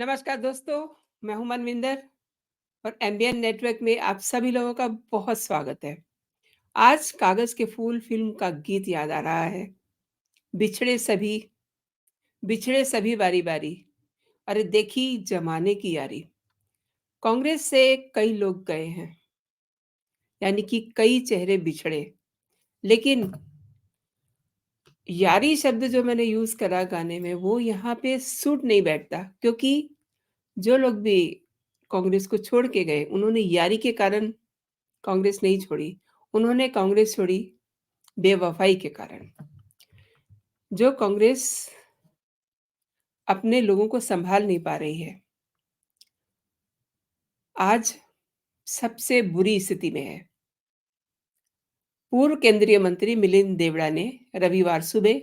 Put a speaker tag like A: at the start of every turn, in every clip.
A: नमस्कार दोस्तों, मैं हूं मनविंदर और एमबीएन नेटवर्क में आप सभी लोगों का बहुत स्वागत है। आज कागज के फूल फिल्म का गीत याद आ रहा है। बिछड़े सभी बिछड़े सभी बारी बारी, अरे देखी जमाने की यारी। कांग्रेस से कई लोग गए हैं, यानी कि कई चेहरे बिछड़े, लेकिन यारी शब्द जो मैंने यूज करा गाने में वो यहाँ पे सूट नहीं बैठता, क्योंकि जो लोग भी कांग्रेस को छोड़ के गए उन्होंने यारी के कारण कांग्रेस नहीं छोड़ी। उन्होंने कांग्रेस छोड़ी बेवफाई के कारण। जो कांग्रेस अपने लोगों को संभाल नहीं पा रही है, आज सबसे बुरी स्थिति में है। पूर्व केंद्रीय मंत्री मिलिंद देवड़ा ने रविवार सुबह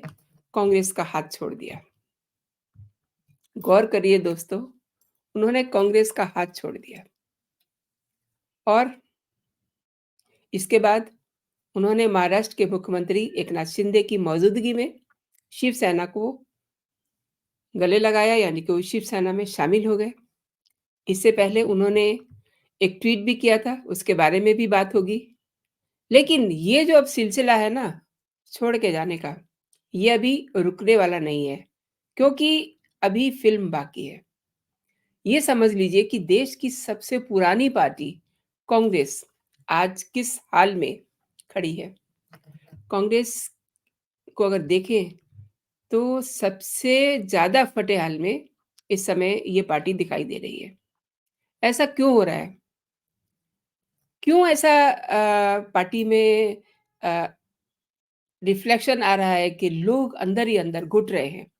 A: कांग्रेस का हाथ छोड़ दिया। गौर करिए दोस्तों, उन्होंने कांग्रेस का हाथ छोड़ दिया और इसके बाद उन्होंने महाराष्ट्र के मुख्यमंत्री एकनाथ शिंदे की मौजूदगी में शिवसेना को गले लगाया, यानी कि वो शिवसेना में शामिल हो गए। इससे पहले उन्होंने एक ट्वीट भी किया था, उसके बारे में भी बात होगी। लेकिन ये जो अब सिलसिला है ना, छोड़ के जाने का, ये अभी रुकने वाला नहीं है, क्योंकि अभी फिल्म बाकी है। ये समझ लीजिए कि देश की सबसे पुरानी पार्टी कांग्रेस आज किस हाल में खड़ी है। कांग्रेस को अगर देखें तो सबसे ज्यादा फटे हाल में इस समय ये पार्टी दिखाई दे रही है। ऐसा क्यों हो रहा है? क्यों ऐसा पार्टी में अ, रिफ्लेक्शन आ रहा है कि लोग अंदर ही अंदर घुट रहे हैं,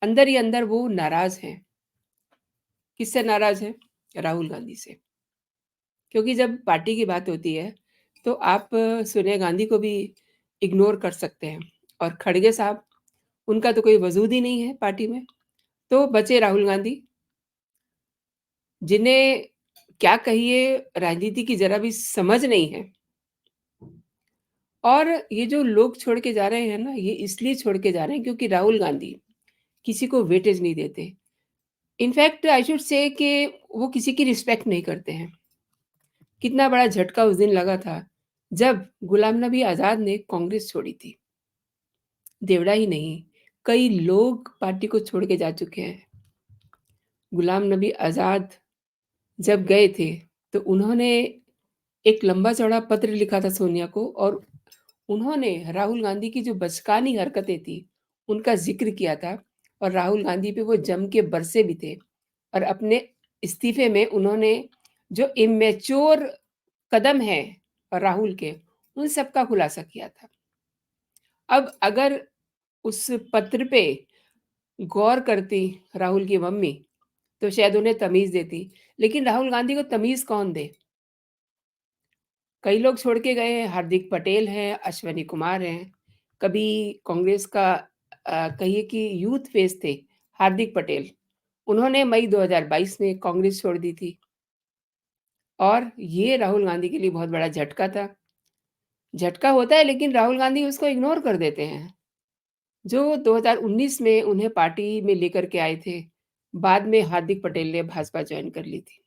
A: अंदर ही अंदर वो नाराज हैं। किससे नाराज हैं? राहुल गांधी से। क्योंकि जब पार्टी की बात होती है तो आप सोनिया गांधी को भी इग्नोर कर सकते हैं, और खड़गे साहब, उनका तो कोई वजूद ही नहीं है पार्टी में। तो बचे राहुल गांधी, जिन्हें क्या कहिए, राजनीति की जरा भी समझ नहीं है। और ये जो लोग छोड़ के जा रहे हैं ना, ये इसलिए छोड़ के जा रहे हैं क्योंकि राहुल गांधी किसी को वेटेज नहीं देते। इनफैक्ट आई शुड से कि वो किसी की रिस्पेक्ट नहीं करते हैं। कितना बड़ा झटका उस दिन लगा था जब गुलाम नबी आजाद ने कांग्रेस छोड़ी थी। देवड़ा ही नहीं, कई लोग पार्टी को छोड़ के जा चुके हैं। गुलाम नबी आजाद जब गए थे तो उन्होंने एक लंबा चौड़ा पत्र लिखा था सोनिया को, और उन्होंने राहुल गांधी की जो बचकानी हरकतें थी उनका जिक्र किया था, और राहुल गांधी पे वो जम के बरसे भी थे। और अपने इस्तीफे में उन्होंने जो इमेच्योर कदम है राहुल के, उन सब का खुलासा किया था। अब अगर उस पत्र पे गौर करती राहुल की मम्मी तो शायद उन्हें तमीज देती, लेकिन राहुल गांधी को तमीज कौन दे? कई लोग छोड़ के गए हैं, हार्दिक पटेल हैं, अश्विनी कुमार हैं। कभी कांग्रेस का कहिए कि यूथ फेस थे हार्दिक पटेल, उन्होंने मई 2022 में कांग्रेस छोड़ दी थी, और ये राहुल गांधी के लिए बहुत बड़ा झटका था। झटका होता है, लेकिन राहुल गांधी उसको इग्नोर कर देते हैं। जो 2019 में उन्हें पार्टी में लेकर के आए थे, बाद में हार्दिक पटेल ने भाजपा ज्वाइन कर ली थी।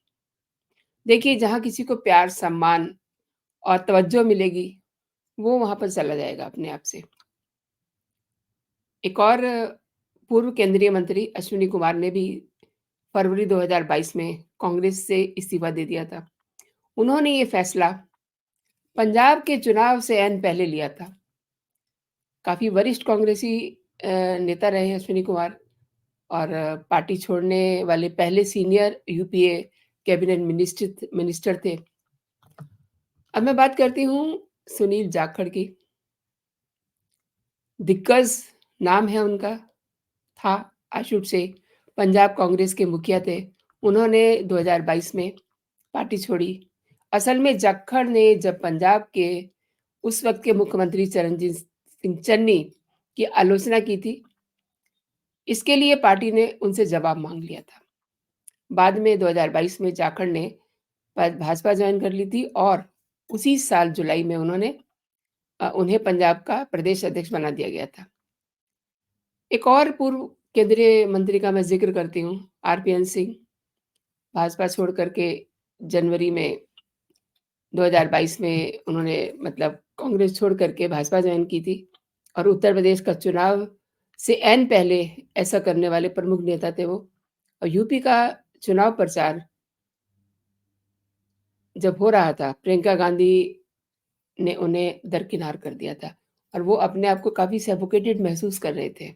A: देखिए, जहाँ किसी को प्यार, सम्मान और तवज्जो मिलेगी, वो वहाँ पर चला जाएगा अपने आप से। एक और पूर्व केंद्रीय मंत्री अश्विनी कुमार ने भी फरवरी 2022 में कांग्रेस से इस्तीफा दे दिया था। उन्होंने ये फैसला पंजाब के चुनाव से ऐन पहले लिया था। काफ़ी वरिष्ठ कांग्रेसी नेता रहे हैं अश्विनी कुमार, और पार्टी छोड़ने वाले पहले सीनियर यूपीए कैबिनेट मिनिस्टर थे। अब मैं बात करती हूँ सुनील जाखड़ की। दिग्गज नाम है उनका, था, I should say, Punjab Congress के मुखिया थे। उन्होंने 2022 में पार्टी छोड़ी। असल में जाखड़ ने जब पंजाब के उस वक्त के मुख्यमंत्री चरणजीत सिंह चन्नी की आलोचना की थी, इसके लिए पार्टी ने उनसे जवाब मांग लिया था। बाद में 2022 में जाखड़ ने भाजपा ज्वाइन कर ली थी, और उसी साल जुलाई में उन्हें पंजाब का प्रदेश अध्यक्ष बना दिया गया था। एक और पूर्व केंद्रीय मंत्री का मैं जिक्र करती हूँ, आरपीएन सिंह। भाजपा छोड़ कर के जनवरी में 2022 में उन्होंने मतलब कांग्रेस छोड़ कर के भाजपा जॉइन की थी और उत्तर प्रदेश का चुनाव से ऐन पहले ऐसा करने वाले प्रमुख नेता थे वो। और यूपी का चुनाव प्रचार जब हो रहा था, प्रियंका गांधी ने उन्हें दरकिनार कर दिया था और वो अपने आप को काफ़ी सफोकेटेड महसूस कर रहे थे।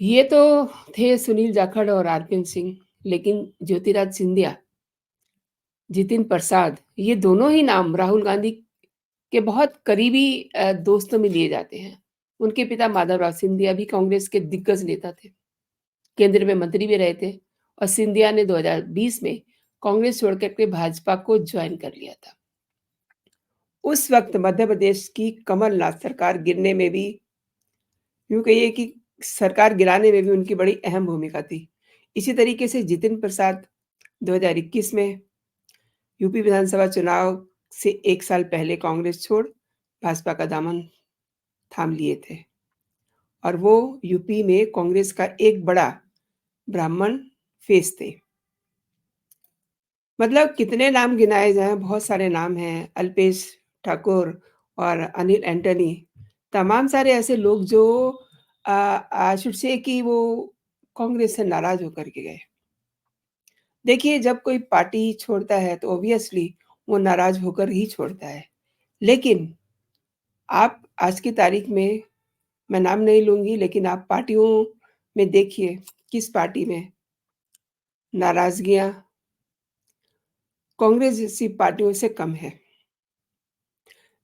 A: ये तो थे सुनील जाखड़ और आरपीएन सिंह, लेकिन ज्योतिराज सिंधिया, जितिन प्रसाद, ये दोनों ही नाम राहुल गांधी के बहुत करीबी दोस्तों में लिए जाते हैं। उनके पिता माधवराव सिंधिया भी कांग्रेस के दिग्गज नेता थे, केंद्र में मंत्री भी रहे थे और सिंधिया ने 2020 में कांग्रेस छोड़ कर के भाजपा को ज्वाइन कर लिया था। उस वक्त मध्य प्रदेश की कमलनाथ सरकार गिरने में भी, यूँ कहिए कि सरकार गिराने में भी उनकी बड़ी अहम भूमिका थी। इसी तरीके से जितिन प्रसाद 2021 में यूपी विधानसभा चुनाव से 1 साल पहले कांग्रेस छोड़ भाजपा का दामन थाम लिए थे और वो यूपी में कांग्रेस का एक बड़ा ब्राह्मण फेस थे। मतलब कितने नाम गिनाए जाएँ, बहुत सारे नाम हैं, अल्पेश ठाकुर और अनिल एंटनी, तमाम सारे ऐसे लोग जो आई शुड से कि वो कांग्रेस से नाराज़ होकर के गए। देखिए, जब कोई पार्टी छोड़ता है तो ऑब्वियसली वो नाराज़ होकर ही छोड़ता है। लेकिन आप आज की तारीख में, मैं नाम नहीं लूँगी, लेकिन आप पार्टियों में देखिए, किस पार्टी में नाराज़गियाँ कांग्रेस जैसी पार्टियों से कम है।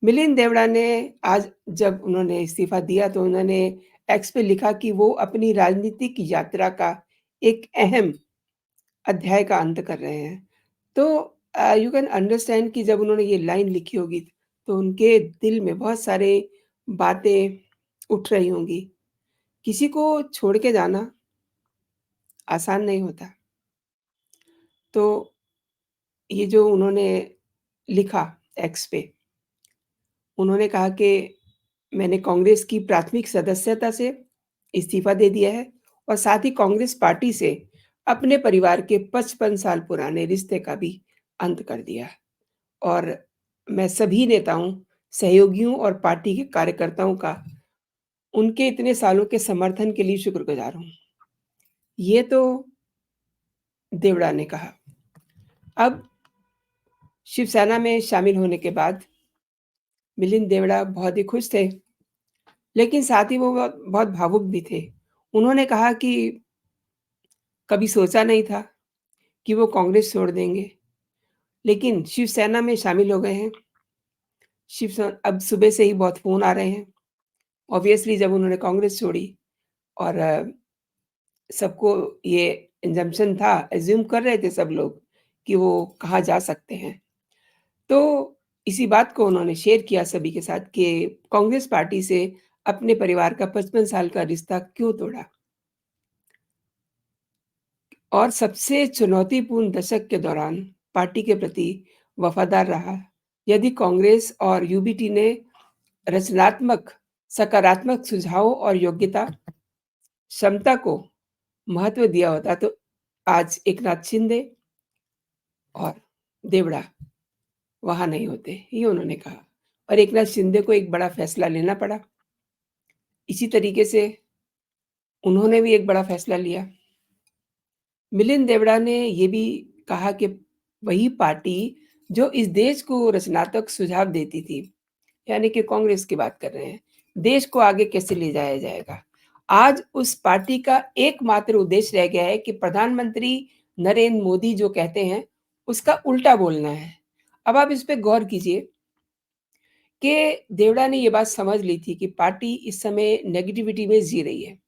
A: मिलिंद देवड़ा ने आज जब उन्होंने इस्तीफ़ा दिया तो उन्होंने एक्स पे लिखा कि वो अपनी राजनीतिक यात्रा का एक अहम अध्याय का अंत कर रहे हैं। तो यू कैन अंडरस्टैंड कि जब उन्होंने ये लाइन लिखी होगी, तो उनके दिल में बहुत सारे बातें उठ रही होंगी। किसी को छोड़ के जाना आसान नहीं होता। तो ये जो उन्होंने लिखा एक्स पे, उन्होंने कहा कि मैंने कांग्रेस की प्राथमिक सदस्यता से इस्तीफ़ा दे दिया है और साथ ही कांग्रेस पार्टी से अपने परिवार के 55 साल पुराने रिश्ते का भी अंत कर दिया और मैं सभी नेताओं, सहयोगियों और पार्टी के कार्यकर्ताओं का उनके इतने सालों के समर्थन के लिए शुक्रगुज़ार हूँ। ये तो देवड़ा ने कहा। अब शिवसेना में शामिल होने के बाद मिलिंद देवड़ा बहुत ही खुश थे, लेकिन साथ ही वो बहुत बहुत भावुक भी थे। उन्होंने कहा कि कभी सोचा नहीं था कि वो कांग्रेस छोड़ देंगे, लेकिन शिवसेना में शामिल हो गए हैं। अब सुबह से ही बहुत फ़ोन आ रहे हैं। ऑब्वियसली जब उन्होंने कांग्रेस छोड़ी और सबको ये assumption था, अज़्यूम कर रहे थे सब लोग कि वो कहाँ जा सकते हैं। तो इसी बात को उन्होंने शेयर किया सभी के साथ कि कांग्रेस पार्टी से अपने परिवार का 55 साल का रिश्ता क्यों तोड़ा? और सबसे चुनौतीपूर्ण दशक के दौरान पार्टी के प्रति वफ़ादार रहा। यदि कांग्रेस और यूबीटी ने रचनात्मक, सकारात्मक सुझावों और योग्यता, क्षमता को महत्व दिया होता तो आज एकनाथ शिंदे और देवड़ा वहाँ नहीं होते, ये उन्होंने कहा। और एकनाथ शिंदे को एक बड़ा फैसला लेना पड़ा। इसी तरीके से उन्होंने भी एक बड़ा फैसला लिया। मिलिंद देवड़ा ने ये भी कहा कि वही पार्टी जो इस देश को रचनात्मक सुझाव देती थी, यानी कि कांग्रेस की बात कर रहे हैं, देश को आगे कैसे ले जाया जाएगा। आज उस पार्टी का एकमात्र उद्देश्य रह गया है कि प्रधानमंत्री नरेंद्र मोदी जो कहते हैं, उसका उल्टा बोलना है। अब आप इस पे गौर कीजिए कि देवड़ा ने ये बात समझ ली थी कि पार्टी इस समय नेगेटिविटी में जी रही है।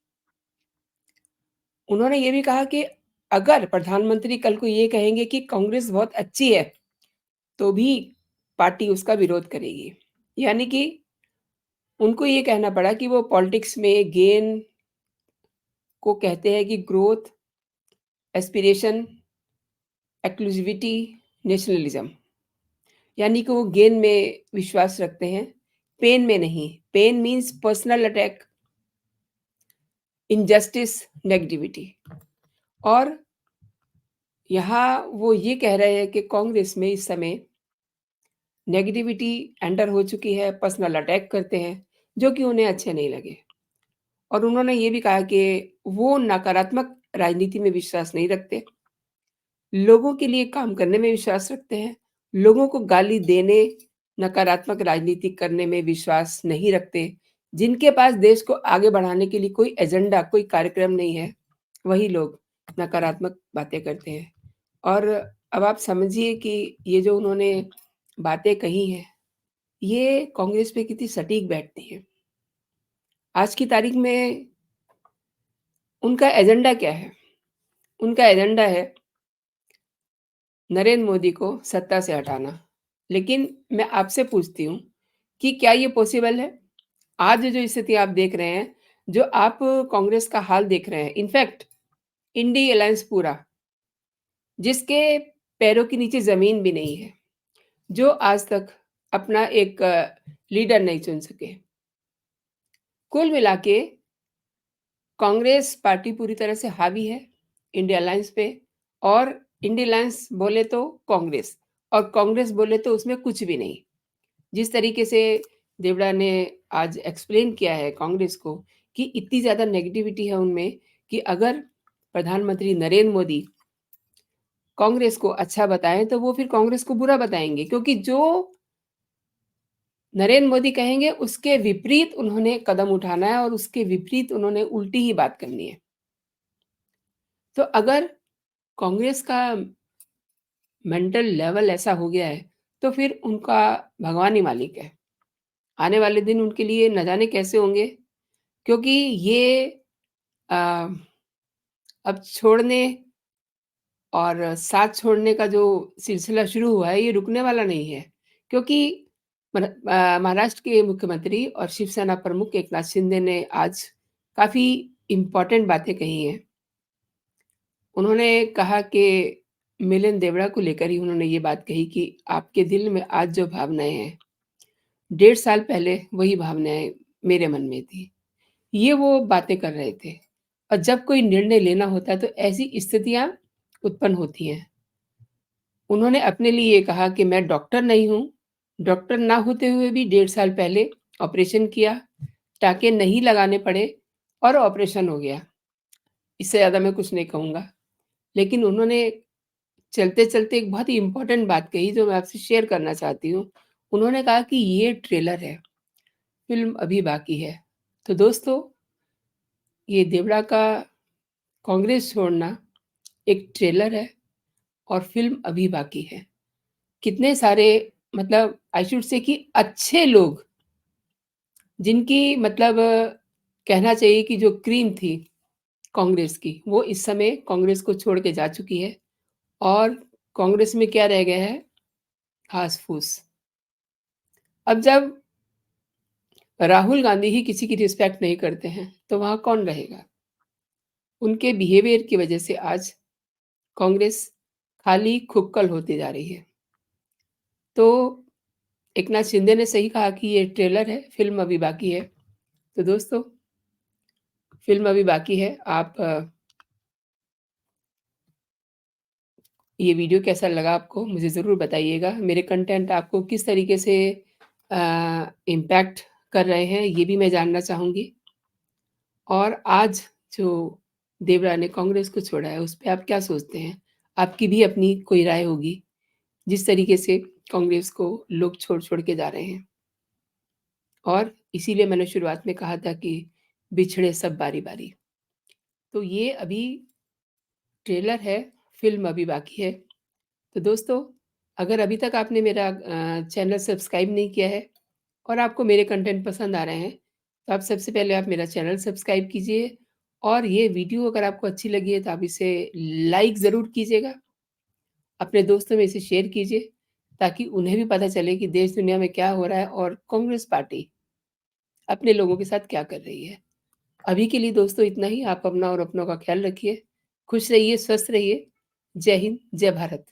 A: उन्होंने ये भी कहा कि अगर प्रधानमंत्री कल को ये कहेंगे कि कांग्रेस बहुत अच्छी है, तो भी पार्टी उसका विरोध करेगी। यानी कि उनको ये कहना पड़ा कि वो पॉलिटिक्स में गेन को कहते हैं कि ग्रोथ, एस्पिरेशन, एक्लूसिविटी, नेशनलिज्म, यानी कि वो गेन में विश्वास रखते हैं, पेन में नहीं। Pain means personal attack, injustice, negativity और यहाँ वो ये कह रहे हैं कि कांग्रेस में इस समय नेगेटिविटी एंटर हो चुकी है, पर्सनल अटैक करते हैं, जो कि उन्हें अच्छे नहीं लगे। और उन्होंने ये भी कहा कि वो नकारात्मक राजनीति में विश्वास नहीं रखते, लोगों के लिए काम करने में विश्वास रखते हैं, लोगों को गाली देने, नकारात्मक राजनीति करने में विश्वास नहीं रखते। जिनके पास देश को आगे बढ़ाने के लिए कोई एजेंडा, कोई कार्यक्रम नहीं है, वही लोग नकारात्मक बातें करते हैं। और अब आप समझिए कि ये जो उन्होंने बातें कही हैं, ये कांग्रेस पे कितनी सटीक बैठती हैं। आज की तारीख में उनका एजेंडा क्या है? उनका एजेंडा है नरेंद्र मोदी को सत्ता से हटाना। लेकिन मैं आपसे पूछती हूँ कि क्या ये पॉसिबल है? आज जो स्थिति आप देख रहे हैं, जो आप कांग्रेस का हाल देख रहे हैं, इनफैक्ट इंडी अलायंस पूरा, जिसके पैरों के नीचे ज़मीन भी नहीं है, जो आज तक अपना एक लीडर नहीं चुन सके। कुल मिला के कांग्रेस पार्टी पूरी तरह से हावी है इंडिया अलायंस पे। और इंडिया अलायंस बोले तो कांग्रेस, और कांग्रेस बोले तो उसमें कुछ भी नहीं। जिस तरीके से देवड़ा ने आज एक्सप्लेन किया है कांग्रेस को कि इतनी ज़्यादा नेगेटिविटी है उनमें कि अगर प्रधानमंत्री नरेंद्र मोदी कांग्रेस को अच्छा बताएं तो वो फिर कांग्रेस को बुरा बताएंगे, क्योंकि जो नरेंद्र मोदी कहेंगे उसके विपरीत उन्होंने कदम उठाना है और उसके विपरीत उन्होंने उल्टी ही बात करनी है। तो अगर कांग्रेस का मेंटल लेवल ऐसा हो गया है, तो फिर उनका भगवान ही मालिक है। आने वाले दिन उनके लिए न जाने कैसे होंगे, क्योंकि ये अ, अब छोड़ने और साथ छोड़ने का जो सिलसिला शुरू हुआ है, ये रुकने वाला नहीं है। क्योंकि महाराष्ट्र के मुख्यमंत्री और शिवसेना प्रमुख एकनाथ शिंदे ने आज काफ़ी इम्पोर्टेंट बातें कही हैं। उन्होंने कहा कि मिलिंद देवड़ा को लेकर ही उन्होंने ये बात कही कि आपके दिल में आज जो भावनाएँ हैं, 1.5 साल पहले वही भावनाएँ मेरे मन में थी। ये वो बातें कर रहे थे। और जब कोई निर्णय लेना होता है तो ऐसी स्थितियाँ उत्पन्न होती हैं। उन्होंने अपने लिए ये कहा कि मैं डॉक्टर नहीं हूँ, डॉक्टर ना होते हुए भी 1.5 साल पहले ऑपरेशन किया, टाँके नहीं लगाने पड़े और ऑपरेशन हो गया। इससे ज़्यादा मैं कुछ नहीं कहूँगा। लेकिन उन्होंने चलते-चलते एक बहुत ही इम्पोर्टेंट बात कही जो मैं आपसे शेयर करना चाहती हूँ। उन्होंने कहा कि ये ट्रेलर है, फ़िल्म अभी बाकी है। तो दोस्तों, ये देवड़ा का कांग्रेस छोड़ना एक ट्रेलर है और फ़िल्म अभी बाकी है। कितने सारे, मतलब आई शुड से कि अच्छे लोग, जिनकी मतलब कहना चाहिए कि जो क्रीम थी कांग्रेस की, वो इस समय कांग्रेस को छोड़ के जा चुकी है। और कांग्रेस में क्या रह गया है? घास-फूस। अब जब राहुल गांधी ही किसी की रिस्पेक्ट नहीं करते हैं, तो वहाँ कौन रहेगा? उनके बिहेवियर की वजह से आज कांग्रेस खाली खुक्कल होती जा रही है। तो एकनाथ शिंदे ने सही कहा कि ये ट्रेलर है, फ़िल्म अभी बाकी है। तो दोस्तों, फ़िल्म अभी बाकी है। आप ये वीडियो कैसा लगा आपको मुझे ज़रूर बताइएगा। मेरे कंटेंट आपको किस तरीके से इम्पैक्ट कर रहे हैं, ये भी मैं जानना चाहूँगी। और आज जो देवरा ने कांग्रेस को छोड़ा है, उस पे आप क्या सोचते हैं? आपकी भी अपनी कोई राय होगी, जिस तरीके से कांग्रेस को लोग छोड़-छोड़ के जा रहे हैं। और इसीलिए मैंने शुरुआत में कहा था कि बिछड़े सब बारी-बारी। तो ये अभी ट्रेलर है, फ़िल्म अभी बाकी है। तो दोस्तों, अगर अभी तक आपने मेरा चैनल सब्सक्राइब नहीं किया है और आपको मेरे कंटेंट पसंद आ रहे हैं, तो आप सबसे पहले आप मेरा चैनल सब्सक्राइब कीजिए। और ये वीडियो अगर आपको अच्छी लगी है, तो आप इसे लाइक ज़रूर कीजिएगा। अपने दोस्तों में इसे शेयर कीजिए, ताकि उन्हें भी पता चले कि देश दुनिया में क्या हो रहा है और कांग्रेस पार्टी अपने लोगों के साथ क्या कर रही है। अभी के लिए दोस्तों इतना ही। आप अपना और अपनों का ख्याल रखिए। खुश रहिए, स्वस्थ रहिए। जय हिंद, जय भारत।